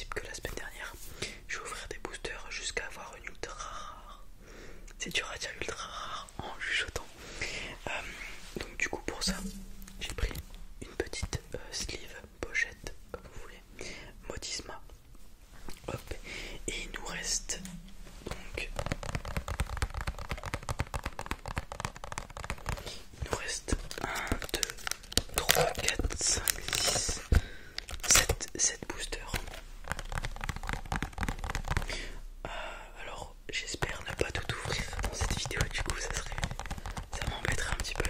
possible que la semaine dernière. Je vais ouvrir des boosters jusqu'à avoir une ultra rare. C'est dur à dire ultra rare en chuchotant. Donc du coup pour ça, j'ai pris une petite sleeve, pochette, comme vous voulez, Modisma. Hop. Et il nous reste donc... Il nous reste 1, 2, 3, 4, 5, 6, 7 boosters. Alors j'espère ne pas tout ouvrir dans cette vidéo, du coup ça m'embêterait un petit peu.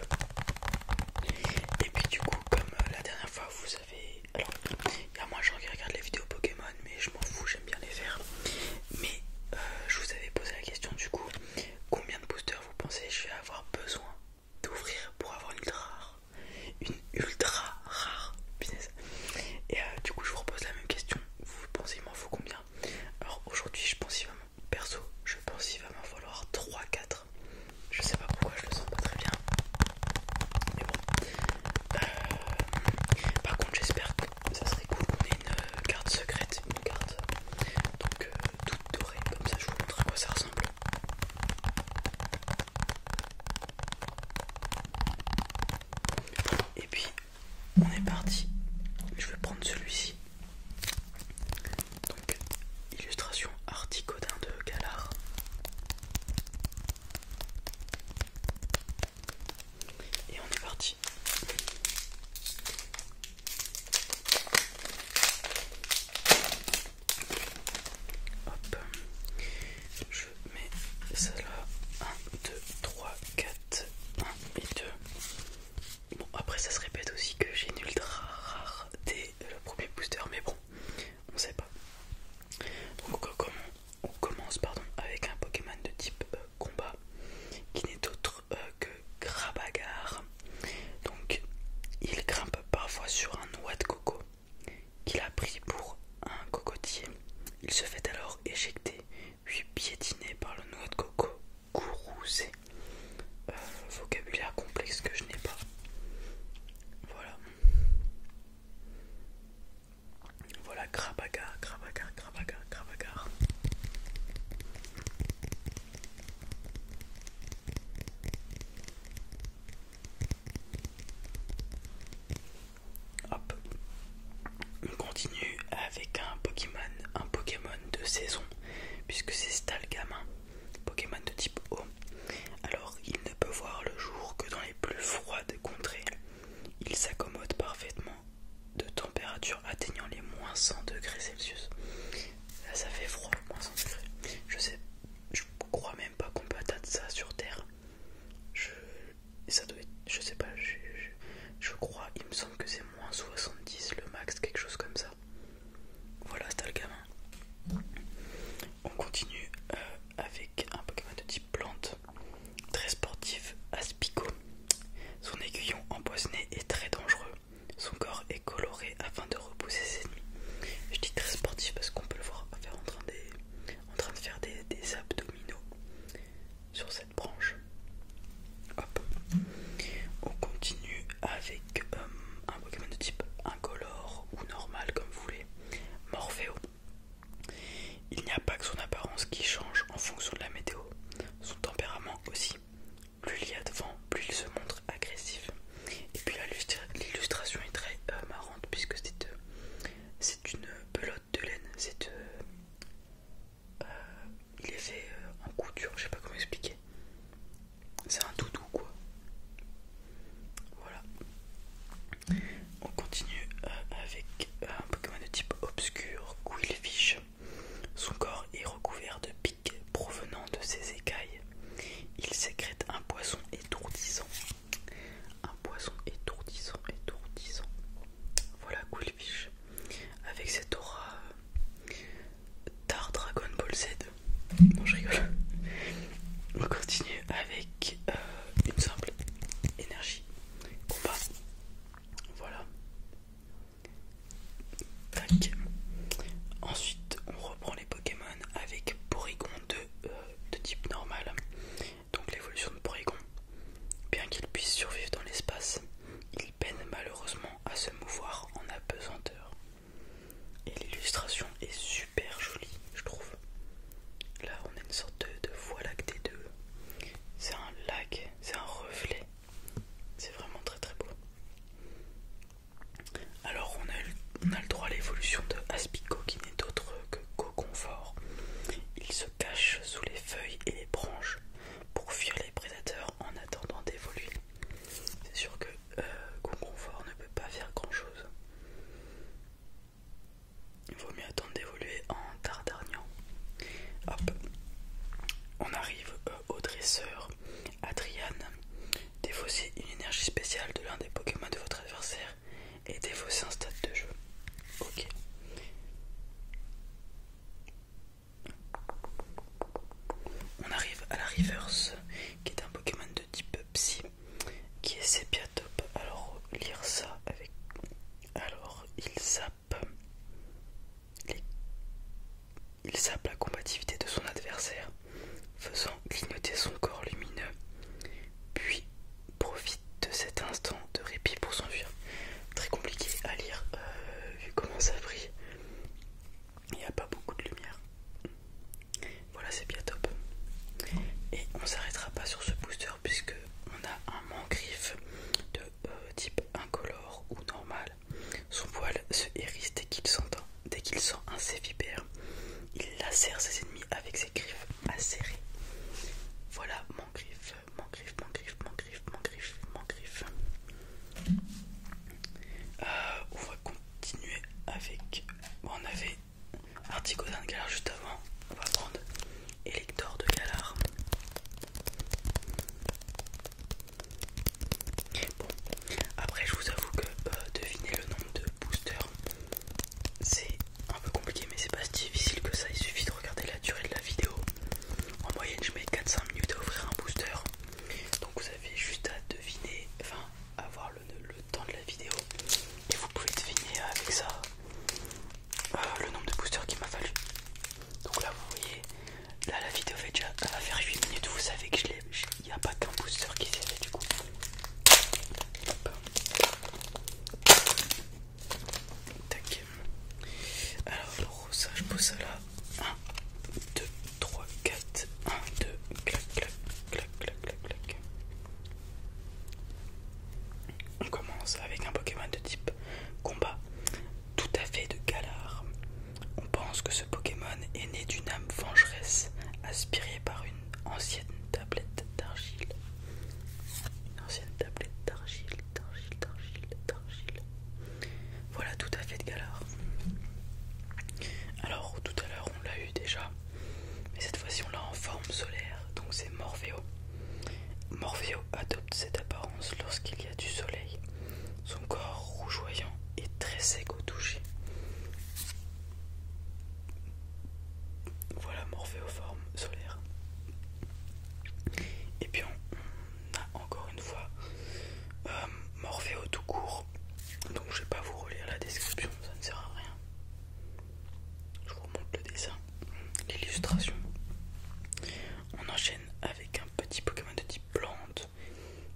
Et puis du coup comme la dernière fois vous avez... Alors il y a moins de gens qui regardent les vidéos Pokémon, mais je m'en fous, j'aime bien les faire. Mais je vous avais posé la question du coup, combien de boosters vous pensez je vais avoir besoin d'ouvrir pour avoir une ultra rare? Une ultra rare, punaise. Et du coup je vous repose la même question, vous pensez il m'en faut combien? Alors aujourd'hui je pense perso, je pense qu'il va m'en falloir 3-4. Je sais pas pourquoi, je le sens pas très bien. Mais bon. Par contre j'espère que ça serait cool qu'on ait une carte secrète, une carte donc toute dorée, comme ça je vous montre à quoi ça ressemble. Et puis on est parti. Je vais prendre celui-ci. Donc illustration Articodin de Galar. Et on est parti. Hop. Je mets ça là. 1, 2, 3, 4. 1 et 2. Bon, après ça se répète aussi que j'ai une ultra rare dès le premier booster, mais bon, on sait pas. Donc on commence avec un Pokémon de type combat qui n'est autre que Grabagar. Donc il grimpe parfois sur un noix de coco qu'il a pris pour un cocotier. Il se fait alors éjecter puis piétiner par le noix de coco courroucé. Vocabulaire complexe que je n'ai pas. Voilà. Voilà Grabagar, Grabagar, Grabagar, Grabagar. Hop. On continue avec un Pokémon de saison, puisque c'est Stalgamin, Pokémon de type eau. Alors il ne peut voir le jour que dans les plus froides contrées. Il s'accommode parfaitement de températures atteignant les moins 100 degrés Celsius. Là ça fait froid, moins 100 degrés. Je crois même pas qu'on peut atteindre ça sur Terre. Ça doit être, je sais pas, je crois, il me semble que c'est moins 70 le max, quelque chose comme ça. Voilà, c'était le gamin. On continue avec un Pokémon de type plante, très sportif, Aspico. Son aiguillon empoisonné est très dangereux. Son corps est coloré afin de repousser ses ennemis. Je dis très sportif parce qu'on peut le voir faire en train sape la combativité de son adversaire, faisant clignoter son corps lumineux, puis profite de cet instant de répit pour s'enfuir. Très compliqué à lire vu comment ça brille. Il n'y a pas beaucoup de lumière. Voilà, c'est bien top. Et on s'arrêtera pas sur ce booster puisque on a un mangriffe de type incolore ou normal. Son poil se hérisse dès qu'il sent un sévipère. Il lacère ses ennemis avec ses griffes acérées. Voilà, mangriffe, mangriffe, mangriffe, mangriffe, mangriffe, mangriffe. On va continuer avec... Bon, on avait Artigodin de Galar juste avant. On va prendre Elector de Galar. Bon, après je vous avoue que deviner le nombre de boosters, c'est un peu compliqué, mais c'est pas si difficile que ça. Il suffit de regarder la durée de la vidéo. En moyenne, je mets 4-5 minutes à ouvrir un booster. Donc vous avez juste à deviner, enfin, avoir le temps de la vidéo. Et vous pouvez deviner avec ça le nombre de boosters qu'il m'a fallu. Donc là, vous voyez, là la vidéo va faire 8 minutes. Vous savez que il n'y a pas qu'un booster qui s'est fait du coup. Hop. Tac. Alors, ça, je pose ça là. 1, 2, 3, 4. 1, 2, clac, clac, clac, clac, clac, clac. On commence avec un Pokémon de type combat, tout à fait de Galar. On pense que ce Pokémon est né d'une âme vengeresse aspirée par une ancienne tablette d'argile. Une ancienne tablette d'argile, d'argile, d'argile, d'argile. Voilà, tout à fait de Galar. Alors, tout à l'heure, on l'a eu déjà, mais cette fois-ci, on l'a en forme solaire, donc c'est Morpheo. Morpheo adopte cette apparence lorsqu'il y a du soleil. Son corps rougeoyant est très sec au toucher. Voilà Morpheo forme solaire. Et puis on a encore une fois Morpheo tout court. Donc je vais pas vous relire la description, ça ne sert à rien. Je vous montre le dessin, l'illustration. On enchaîne avec un petit Pokémon de type plante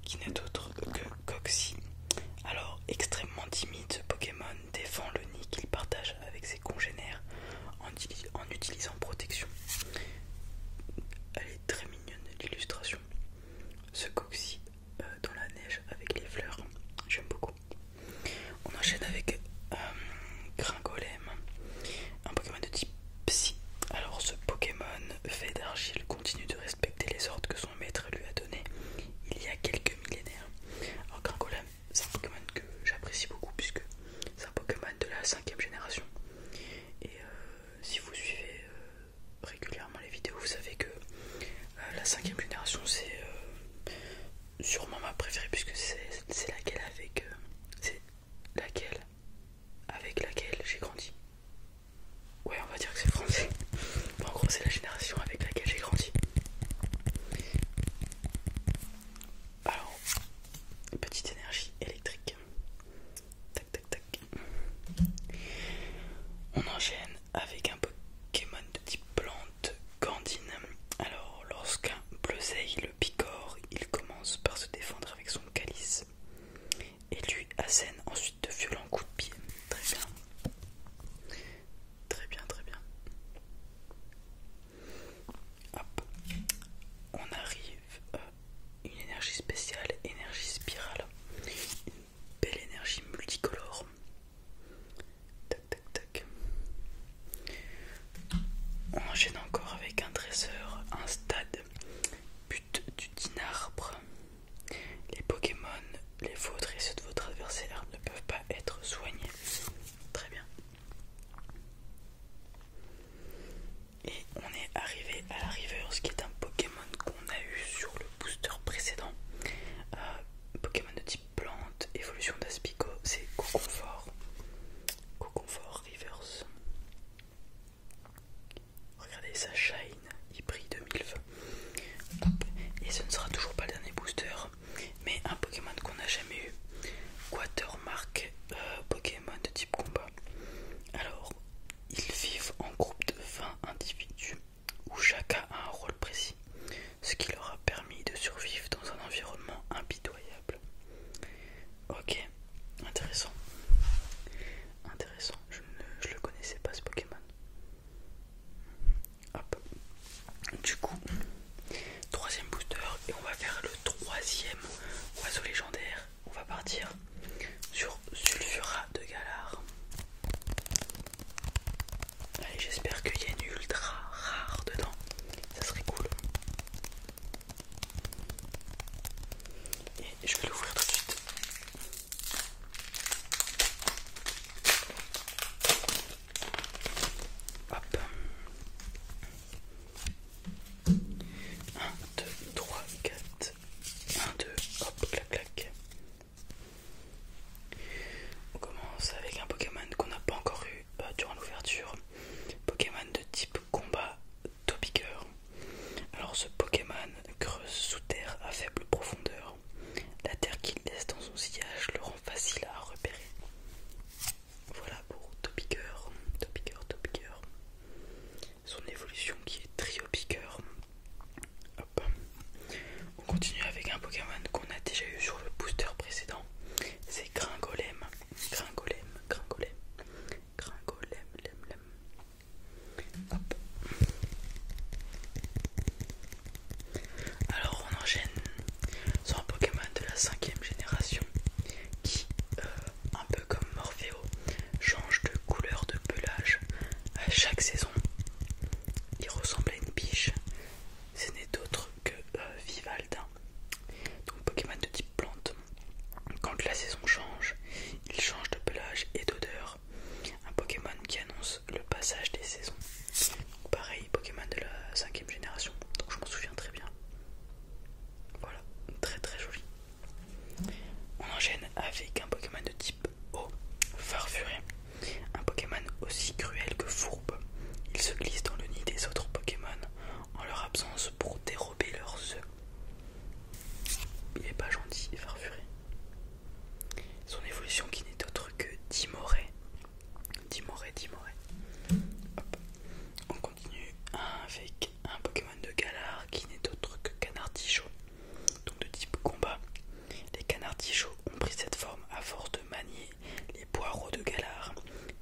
qui n'est autre que Coxy. Alors, extrêmement timide, ce Pokémon défend le nid qu'il partage avec ses congénères en utilisant protection. Elle est très mignonne l'illustration. Ce Coxy dans la neige avec les fleurs, j'aime beaucoup. On enchaîne avec Gringolem, un Pokémon de type Psy. Alors ce Pokémon fait d'argile continue de respecter les ordres que son maître lui a donnés il y a quelques millénaires. Alors Gringolem, c'est un Pokémon que j'apprécie beaucoup puisque c'est un Pokémon de la 5e génération. Et si vous suivez régulièrement les vidéos, vous savez que la 5e génération c'est sûrement ma préférée puisque c'est laquelle avec laquelle j'ai grandi. Ouais, on va dire que c'est français. Bon, en gros, c'est la génération avec laquelle j'ai grandi. Alors, petite énergie électrique. Tac, tac, tac. On enchaîne avec un Pokémon de type plante, Candine. Alors, lorsqu'un Bleuseille le picore, il commence par se défendre avec son calice et lui assène ensuite de violents coups de pied. Très bien. Très bien, très bien. Hop. On arrive à une énergie spéciale, énergie spirale. Une belle énergie multicolore. Tac, tac, tac. On enchaîne encore avec un dresseur, un stade, but du Dinarbre. Les Pokémon, les vôtres et ceux de votre adversaire ne peuvent pas être soignés. Très bien. Et on est arrivé à la Reverse, qui est un Pokémon qu'on a eu sur le booster précédent. Pokémon de type plante, évolution d'Aspico, c'est Coconfort. Coconfort Reverse. Regardez sa shine, il brille de mille feux. Hop. Et ce ne sera toujours pas le dernier booster, mais un Pokémon qu'on n'a jamais eu. Quatermark, Pokémon de type combat. Alors, ils vivent en groupe de 20 individus j'espère qu'il y a une ultra rare dedans. Ça serait cool. Et je vais l'ouvrir tout de suite. Hop. 1, 2, 3, 4. 1, 2, hop, clac, clac. On commence avec un Pokémon qu'on n'a pas encore eu durant l'ouverture. Pokémon de type combat, Topiqueur. Alors ce Pokémon creuse sous terre à faible profondeur. La terre qu'il laisse dans son sillage le rend facile à repérer. Voilà pour Topiqueur. Topiqueur. Son évolution qui est Triopiqueur. Hop. On continue avec un Pokémon qu'on a déjà eu sur le booster précédent. C'est Gringolem. Hop. Alors on enchaîne sur un Pokémon de la 5e génération qui, un peu comme Morpheo, change de couleur de pelage à chaque saison. Il ressemble à une biche. Ce n'est autre que Vivaldin. Donc Pokémon de type plante. Quand la saison change, il change de pelage et d'odeur. Un Pokémon qui annonce le passage des saisons. Pareil, Pokémon de la 5e génération, donc je m'en souviens très bien. Voilà, très très joli. On enchaîne avec un Pokémon de type eau, Farfuré. Un Pokémon aussi cruel que fourbe. Il se glisse dans le nid des autres Pokémon en leur absence pour dérober leurs œufs. Il est pas gentil, Farfuré. Son évolution qui n'est autre que Dimoré. Hop. On continue avec un Pokémon de Galar qui n'est autre que Canartichaud. Donc de type combat. Les Canartichauds ont pris cette forme à force de manier les poireaux de Galar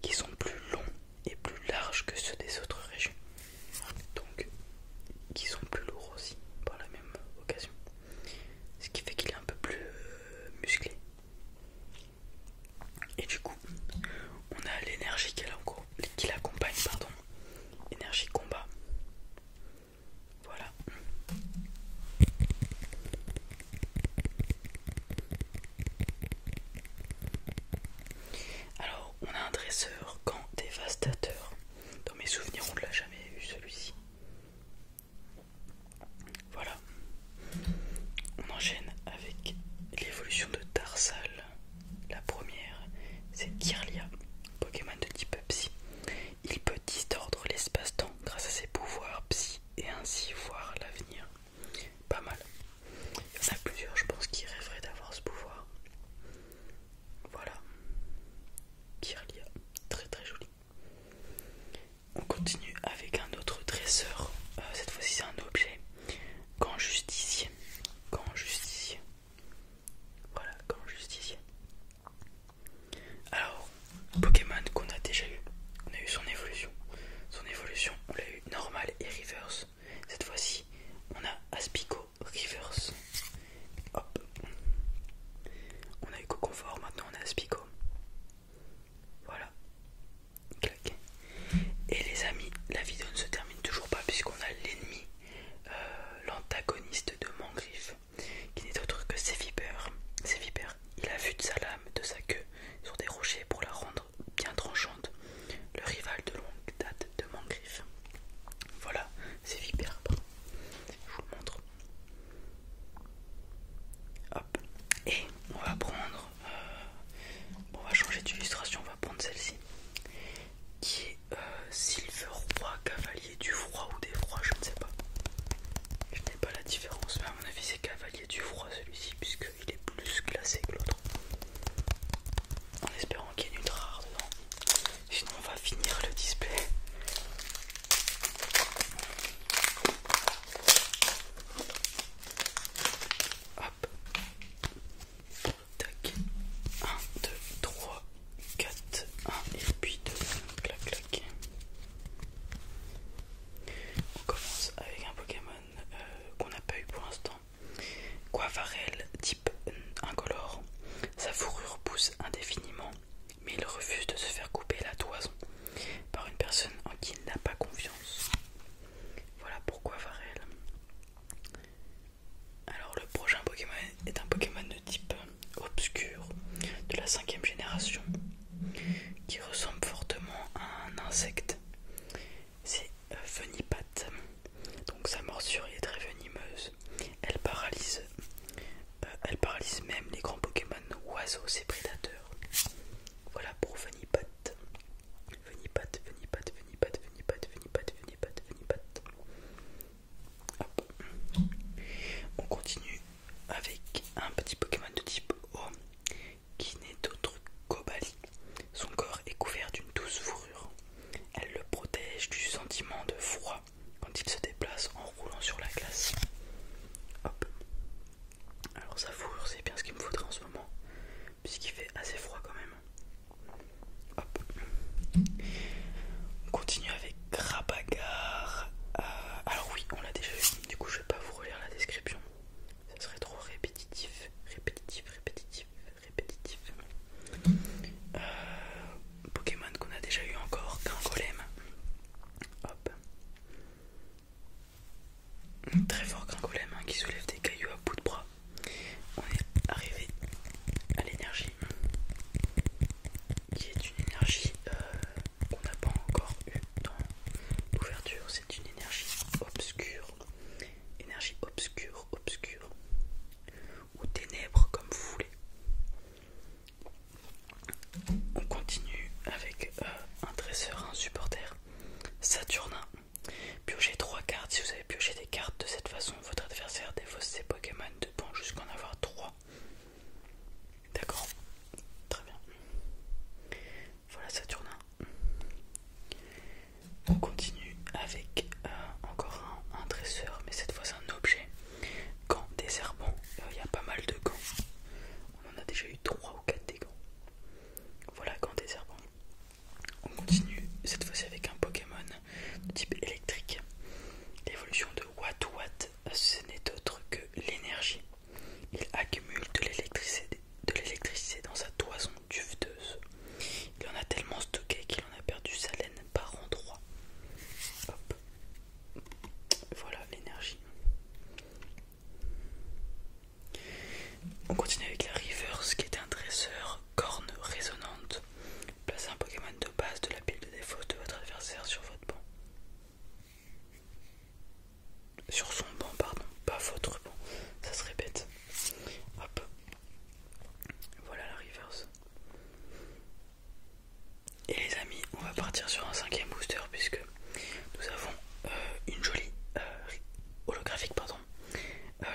qui sont plus longs et plus larges que ceux des autres régions. Donc qui sont plus lourds aussi par la même occasion. Ce qui fait qu'il est un peu plus musclé. Et du coup, on a l'énergie qui l'accompagne, énergie combat. Voilà. Alors, on a un dresseur Gant dévastateur. Dans mes souvenirs, on ne l'a jamais eu celui-ci. Voilà. On enchaîne avec l'évolution de Tarsal. La première, c'est Kirlia, Pokémon de type Psy. Il peut distordre l'espace-temps grâce à ses pouvoirs Psy et ainsi voir l'avenir. Pas mal. Il y en a plusieurs, je pense, qui rêveraient d'avoir ce pouvoir. Voilà. Kirlia, très très joli. On continue avec un autre dresseur. Cette fois-ci, c'est un objet. Gant Justicier. Voilà, Gant Justicier. Alors, Pokémon qu'on a déjà eu. On a eu son évolution. On l'a eu normal et reverse. Cette fois-ci, on a Aspico reverse. Hop. On a eu Coconfort, maintenant on a Aspico. Voilà. Clac. Et les amis, la vidéo ne se termine toujours pas puisqu'on a l'ennemi, l'antagoniste de Mangriffe, qui n'est autre que Sévipère. Il a vu de sa lame, de sa queue sur des rochers pour la rendre bien tranchante. Le rival de longue date de Mangriffe. Voilà, Sévipère. Je vous le montre. Hop. Et on va prendre... on va changer d'illustration, on va prendre celle-ci. Qui est Silverroi, cavalier du froid ou des froids, je ne sais pas. Je n'ai pas la différence, mais à mon avis c'est cavalier du froid celui-ci, puisqu'il est plus classé que l'autre. En espérant qu'il y ait une rare dedans. Sinon on va finir le display. Hop. Tac. 1, 2, 3, 4, 1 et puis 2. Clac, clac. On commence avec un Pokémon qu'on n'a pas eu pour l'instant. Quavarel sentiment de froid quand il se déplace en roulant sur la glace. Hop. Alors sa fourrure, c'est bien ce qu'il me faudrait en ce moment, puisqu'il fait assez froid quand même. Hop. On continue avec Grabagar. Alors oui, on l'a déjà vu, du coup je vais pas vous relire la description. Ça serait trop répétitif. Pokémon qu'on a déjà eu encore, Gringolem. Hop. Très fort Gringolem hein, qui soulève des cailloux à bout de bras. On est arrivé à l'énergie, qui est une énergie qu'on n'a pas encore eu dans l'ouverture. C'est une énergie obscure. Énergie obscure, ou ténèbres comme vous voulez. On continue avec un dresseur, un supporter, Saturnin. Piochez 3 cartes. Si vous avez pioché des cartes de cette façon, votre adversaire défausse ses Pokémon de banc jusqu'en avoir 3. D'accord, très bien. Voilà Saturnin. On continue avec encore un dresseur, mais cette fois c'est un objet. Gants des serpents. Il y a pas mal de gants. On en a déjà eu 3 ou 4 des gants. Voilà, gants des serpents. On continue cette fois-ci avec un Pokémon de type électrique. L'évolution de Wat, ce n'est autre que l'énergie. Il accumule de l'électricité dans sa toison duveteuse. Il en a tellement stocké qu'il en a perdu sa laine par endroits. Hop. Voilà l'énergie. On continue avec la Reverse qui est un dresseur corne résonante. Placez un Pokémon de base de la pile de défausse de votre adversaire sur votre banc. Sur son banc, pardon, pas votre banc, ça serait bête. Hop. Voilà la Reverse. Et les amis, on va partir sur un 5e booster puisque nous avons une jolie holographique, pardon.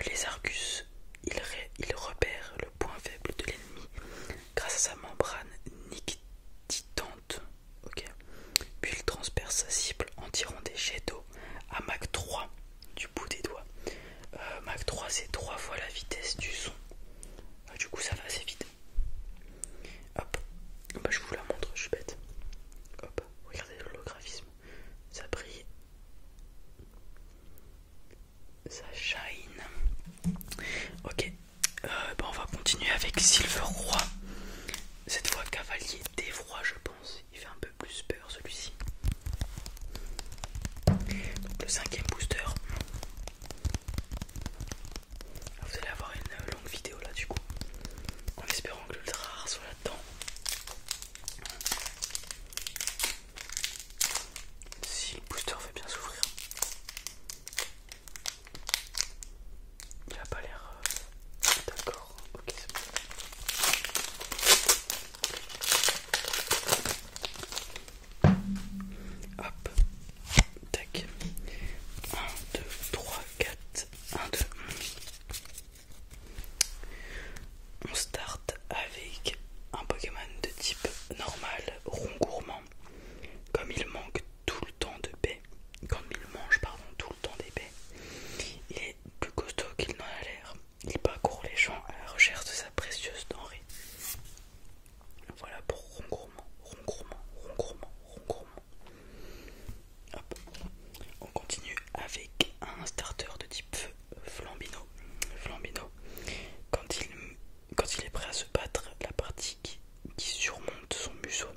Les Argus, il repère le point faible de l'ennemi grâce à sa membrane nictitante. Ok. Puis il transperce sa cible en tirant des jets d'eau à Mach 3 du bout des doigts. Mach 3 c'est 3 fois la vitesse du son. Du coup ça va assez vite. Hop. Bah, je vous la montre, je suis bête. Hop, regardez l'holographisme. Ça brille. Ça shine. Ok. Bah, on va continuer avec Silver Roi. Cette fois cavalier d'effroi je pense. Il fait un peu plus peur celui-ci. Donc le 5e booster. Vous allez avoir une longue vidéo là du coup. En espérant que l'ultra rare soit là-dedans. Si le booster veut bien s'ouvrir. Il a pas l'air d'accord. Ok, c'est bon. Hop. Tac. 1, 2, 3, 4. 1, 2. On start avec un Pokémon de type normal, rond gourmand. Comme il manque tout le temps de paix, comme il mange tout le temps des baies, il est plus costaud qu'il n'en a l'air. Il parcourt les champs à la recherche de sa précieuse denrée. Voilà pour rond gourmand. Hop. On continue avec un starter de type Flambino. Quand il est prêt à se battre, la partie qui surmonte son museau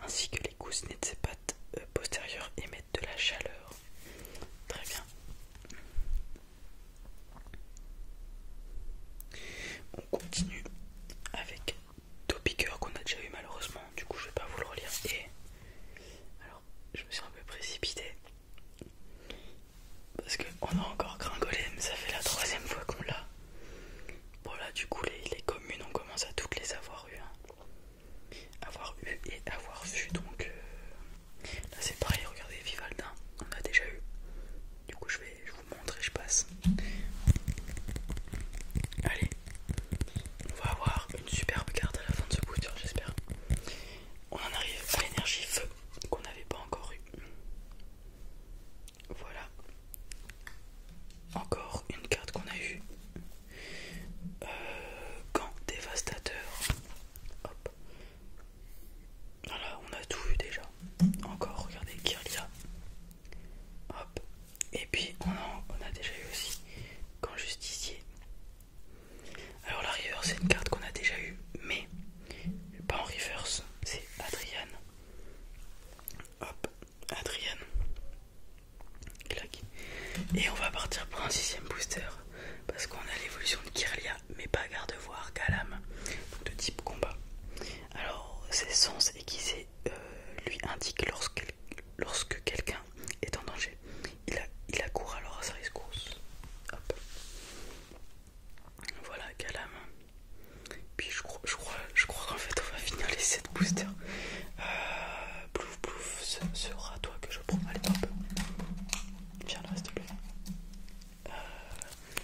ainsi que les coussinets de ses pattes postérieures émettent de la chaleur. Très bien. On continue avec Topiqueur qu'on a déjà eu malheureusement, du coup je vais pas vous le relire. Et alors je me suis un peu précipité parce qu'on a encore Gringolem, ça fait la 3e fois qu'on l'a. Bon là du coup les communes on commence à toutes les avoir eu, avoir eu et avoir vu, donc là c'est pareil, regardez Vivaldin, on a déjà eu. Du coup je vous montre et je passe. Allez, on va avoir une superbe carte à la fin de ce booster j'espère. On en arrive à l'énergie feu qu'on n'avait pas encore eu. Et puis on a déjà eu aussi Camp Justicier. Alors la River, c'est une carte qu'on a déjà eue, mais pas en reverse, c'est Adrian. Hop, Adrian. Clac. Et on va partir pour un 6ème booster, parce qu'on a l'évolution de Kirlia, mais pas Gardevoir, Galam, donc de type combat. Alors ses sens aiguisés lui indiquent lorsque quelqu'un est en danger. Il accourt alors à sa rescousse. Hop. Voilà Galam. Puis je crois qu'en fait on va finir les 7 boosters. Plouf plouf, ce sera toi que je prends. Allez hop. Viens là s'il te plaît.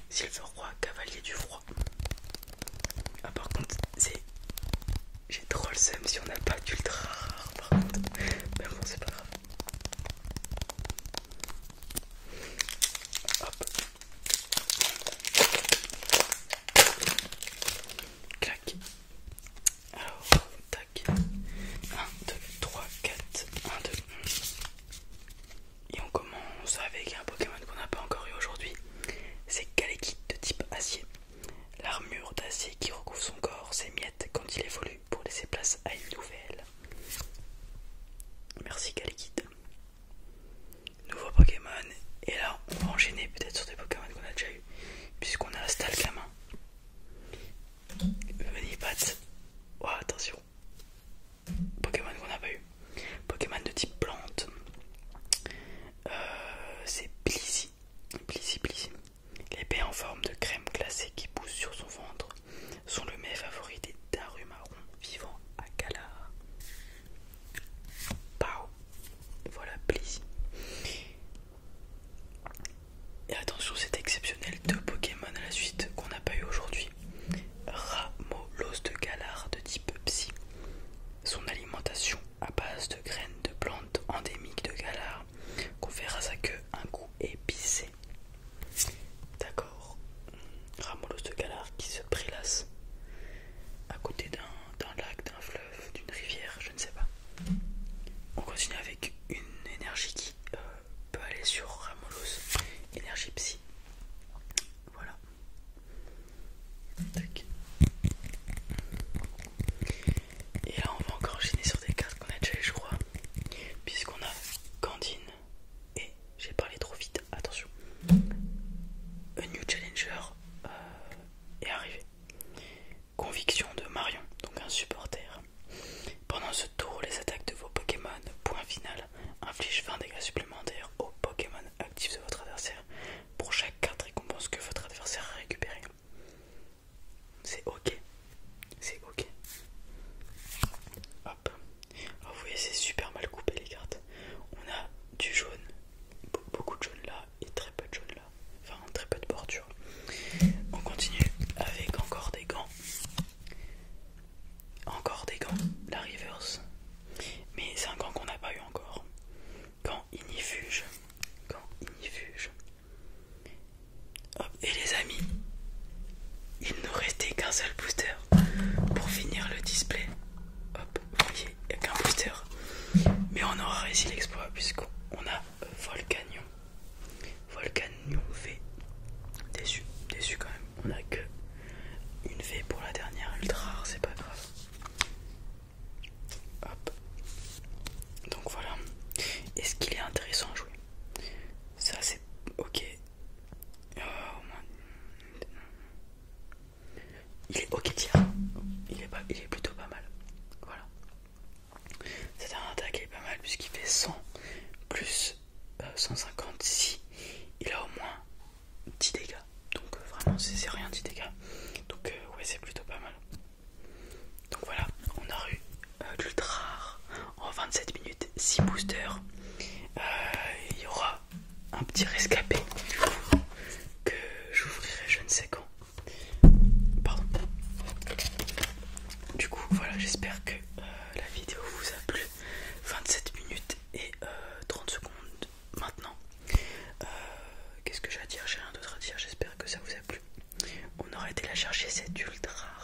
Silverroi, cavalier du froid. Ah par contre j'ai trop le seum si on n'a pas d'ultra rare par contre. Mais bon c'est pas grave. Hop. Clac. Alors, tac. 1, 2, 3, 4. 1, 2. Et on commence avec un Pokémon qu'on n'a pas encore eu aujourd'hui. C'est Galekit de type acier. L'armure d'acier qui recouvre son corps s'émiette quand il évolue pour laisser place à une nouvelle. Merci Galekit. Nouveau Pokémon. Et là, on va enchaîner peut-être sur des Pokémon qu'on a déjà eu, puisqu'on a Stalgamin. Venipat. Oh, attention. Pokémon qu'on n'a pas eu. Pokémon de type plante. C'est Blissey. Blissey. L'épée en forme de crème glacée qui pousse sur son ventre sont le mets favori des Darumarron vivant à Galar. Pau. Voilà Blissey. Et attention, c'est exceptionnel, 2 Pokémon à la suite qu'on n'a pas eu aujourd'hui. Ramolos de Galar de type Psy. Son alimentation à base de graines de plantes endémiques de Galar confère à sa queue un goût épicé. D'accord. Ramolos de Galar qui se prélasse à côté d'un lac, d'un fleuve, d'une rivière, je ne sais pas. On continue avec une énergie qui peut aller sur Ramolos, énergie psy. Voilà. Tac. Et là on va encore enchaîner sur des cartes qu'on a déjà eu je crois, puisqu'on a Candine et j'ai parlé trop vite, attention. A New Challenger est arrivé. Conviction de Marion, donc un supporter. Pendant ce tour, les attaques de vos Pokémon, point final, infligent 20 dégâts supplémentaires aux Pokémon actifs de votre adversaire pour chaque carte récompense que votre adversaire a récupérée. C'est ok. C'est ok. Hop. Alors vous voyez, c'est super mal coupé les cartes. On a du jaune, beaucoup de jaune là et très peu de jaune là. Enfin, très peu de bordure. On continue avec encore des gants. Encore des gants, la reverse. Mais c'est un gant qu'on n'a pas eu encore. Gant Ignifuge. Gant Ignifuge. Hop, et les amis, il nous restait qu'un seul booster pour finir le display. Hop, vous voyez, il n'y a qu'un booster. Mais on aura réussi l'exploit puisqu'on a Volcanion. Volcanion V. Déçu quand même. On a que une V pour la dernière ultra rare, c'est pas grave. Hop. Donc voilà. Est-ce qu'il est intéressant à jouer? Ça c'est ok. Au moins... Il est ok tir. Il est plutôt pas mal. Voilà. C'est un attaque qui est pas mal puisqu'il fait 100 plus 150 si il a au moins 10 dégâts. Donc vraiment c'est rien 10 dégâts. Donc ouais c'est plutôt pas mal. Donc voilà, on a eu l'ultra rare en 27 minutes, 6 boosters. Il y aura un petit rescapé que j'ouvrirai je ne sais quand. Pardon. Du coup voilà, j'espère que la vidéo vous a plu. 27 minutes et 30 secondes maintenant. Qu'est-ce que j'ai à dire? J'ai rien d'autre à dire, j'espère que ça vous a plu. On aurait été la chercher cette ultra rare.